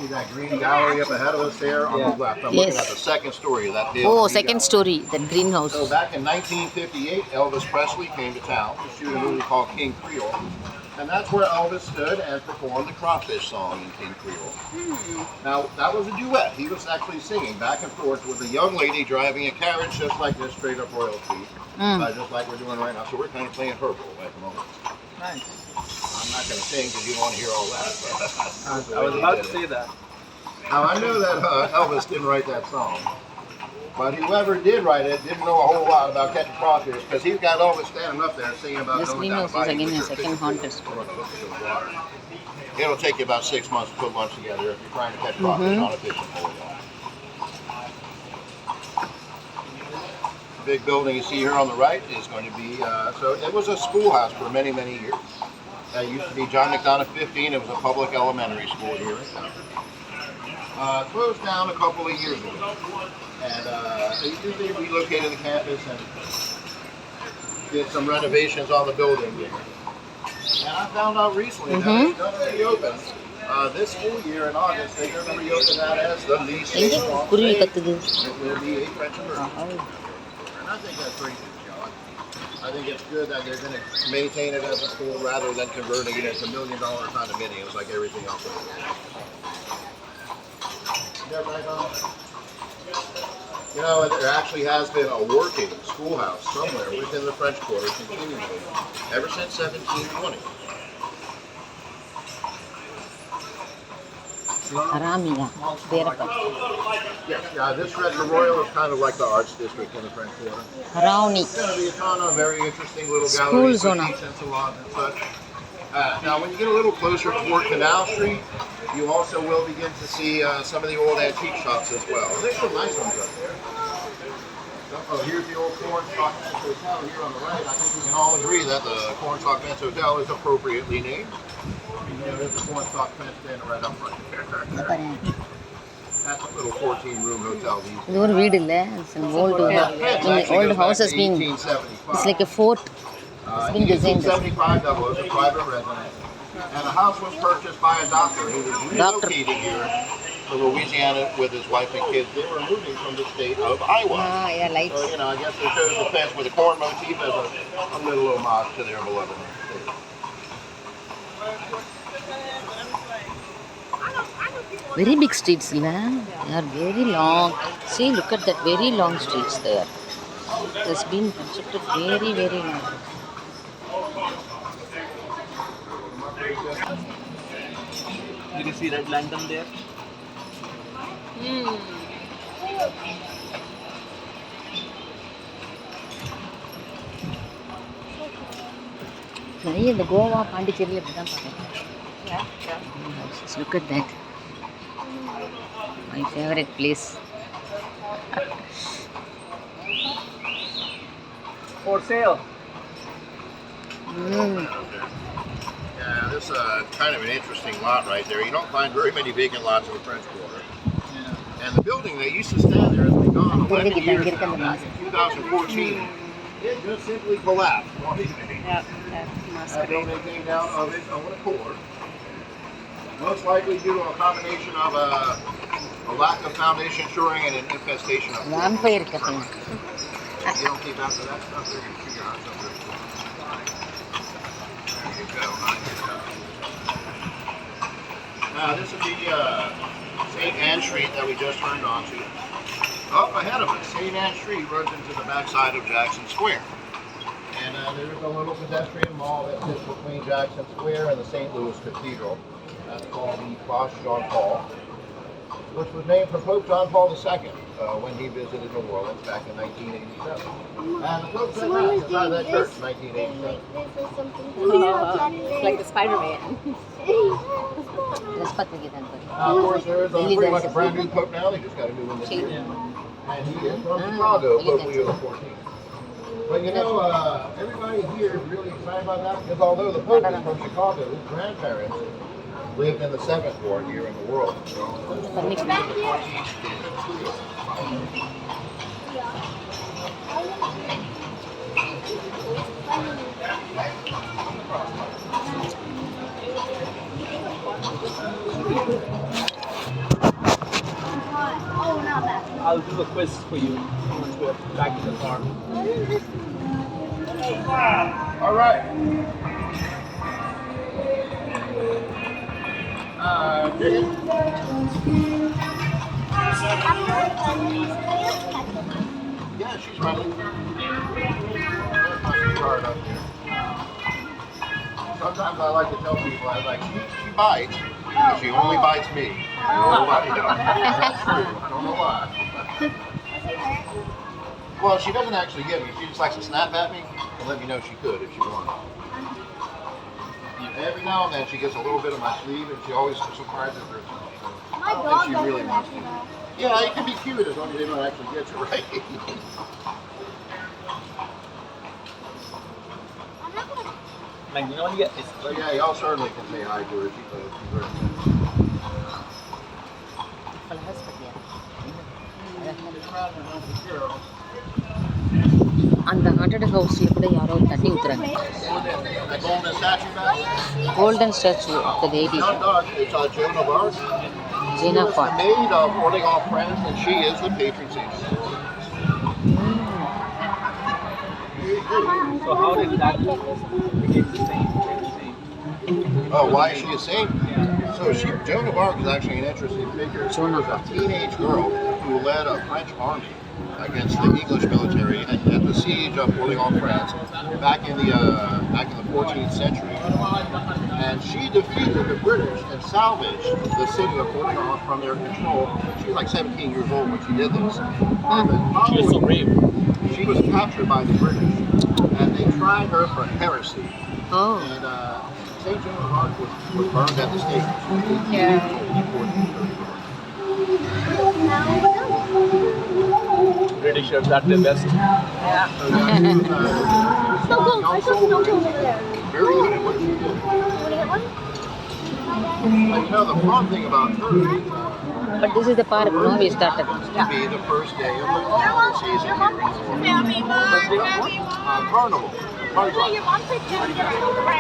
See that green gallery up ahead of us there on the left? I'm looking at the second story of that building. Oh, second story, that greenhouse. So back in 1958, Elvis Presley came to town to shoot a movie called King Creole. And that's where Elvis stood and performed the crawfish song in King Creole. Now, that was a duet. He was actually singing back and forth with a young lady driving a carriage just like this, straight up royalty, just like we're doing right now. So we're kind of playing her role at the moment. Nice. I'm not going to sing because you don't want to hear all that. But I was about to say that. Now, I know that Elvis didn't write that song. But whoever did write it didn't know a whole lot about catching crawfish because he's got Elvis standing up there singing about This going down greenhouse is the again a second haunted. It'll take you about 6 months to put lunch together if you're trying to catch crawfish on a fishing pole. The big building you see here on the right is going to be, so it was a schoolhouse for many, many years. It used to be John McDonough 15. It was a public elementary school here in town. Closed down a couple of years ago. And they relocated the campus and did some renovations on the building there. And I found out recently that it's going to reopen this school year in August. They're going to reopen that as the Lee State Farm. It will be a French immersion. And I think that's pretty good, John. I think it's good that they're going to maintain it as a school rather than converting it into $1 million condominiums like everything else in the world. Yeah, right on. You know, there actually has been a working schoolhouse somewhere within the French Quarter continually ever since 1720. Yeah, this Retro Royal is kind of like the arts district in the French Quarter. It's going to be a ton of very interesting little galleries, boutiques, and salons and such. Now, when you get a little closer toward Canal Street, you also will begin to see some of the old antique shops as well. There's some nice ones up there. Oh, here's the old Cornstalk Fence Hotel here on the right. I think we can all agree that the Cornstalk Fence Hotel is appropriately named. You know, there's a Cornstalk Fence standing right up right there. That's a little 14-room hotel. It's an old house has been. It's like a fort. It's been designed. 1875, that was a private residence. And the house was purchased by a doctor who was relocating here to Louisiana with his wife and kids. They were moving from the state of Iowa. Lights. So, you know, I guess they chose the fence with a corn motif as a little homage to their beloved state. Very big streets, they are very long. See, look at that very long streets there. It has been constructed very, very long. Did you see that lantern there? நிறைய இந்த கோவா பாண்டிச்சேரியில் இப்படி தான் பார்க்குறேன். Look at that. My favorite place. For sale. Yeah, this is kind of an interesting lot right there. You don't find very many vacant lots in the French Quarter. Yeah. And the building that used to stand there has been gone 11 years now. Back in 2014, it just simply collapsed. That building came down of its own accord. Most likely due to a combination of a lack of foundation shoring and an infestation of Vampire cafe. You don't keep after that stuff, they're going to figure out something. There you go, nice stuff. Now this is the St. Anne Street that we just turned onto. Up ahead of us, St. Anne Street runs into the backside of Jackson Square. And there's a little pedestrian mall that sits between Jackson Square and the St. Louis Cathedral. That's called the Place Jean Paul, which was named for Pope John Paul II when he visited New Orleans back in 1987. And the Pope said that inside that church in 1987. Like the Spider-Man. Of course, there is pretty much a brand new Pope now. They just got a new one this year. And he is from Chicago, Pope Leo XIV. But you know, everybody here is really excited about that because although the Pope is from Chicago, his grandparents lived in the seventh ward here in the world. I'll do a quiz for you once we're back in the car. All right. Dig it. Yeah, she's running. There's my sweetheart up here. Sometimes I like to tell people, she bites, but she only bites me. Nobody else. That's true. I don't know why. Well, she doesn't actually get me. She just likes to snap at me and let me know she could if she wanted. Every now and then she gets a little bit of my sleeve, and she always surprises herself. So I don't think she really wants to. Yeah, it can be cute as long as they don't actually get you right. Like, you know when you get it's But yeah, y'all certainly can say hi to her. She's very அந்த haunted ஹவுஸில் கூட யாரோ தண்ணி ஊற்றுறாங்க. That golden statue back there? Golden statue of the lady No, no, it's Joan of Arc. ஜீனா It's the fat. maid of Orleans France, and she is the patron saint. so how did that became the same? Oh, why is she a saint? So Joan of Arc is actually an interesting figure. She was a teenage girl who led a French army against the English military at the siege of Orleans, France, back in the 14th century. And she defeated the British and salvaged the city of Orleans from their control. She was like 17 years old when she did this. She was so brave. She was captured by the British, and they tried her for heresy. Oh. And St. Joan of Arc was burned at the stake. British are at their best. Very good at what she did. But you know, the fun thing about her is But this is the park, no? We started. to be the first day of the carnival season. Carnival. Mardi Gras.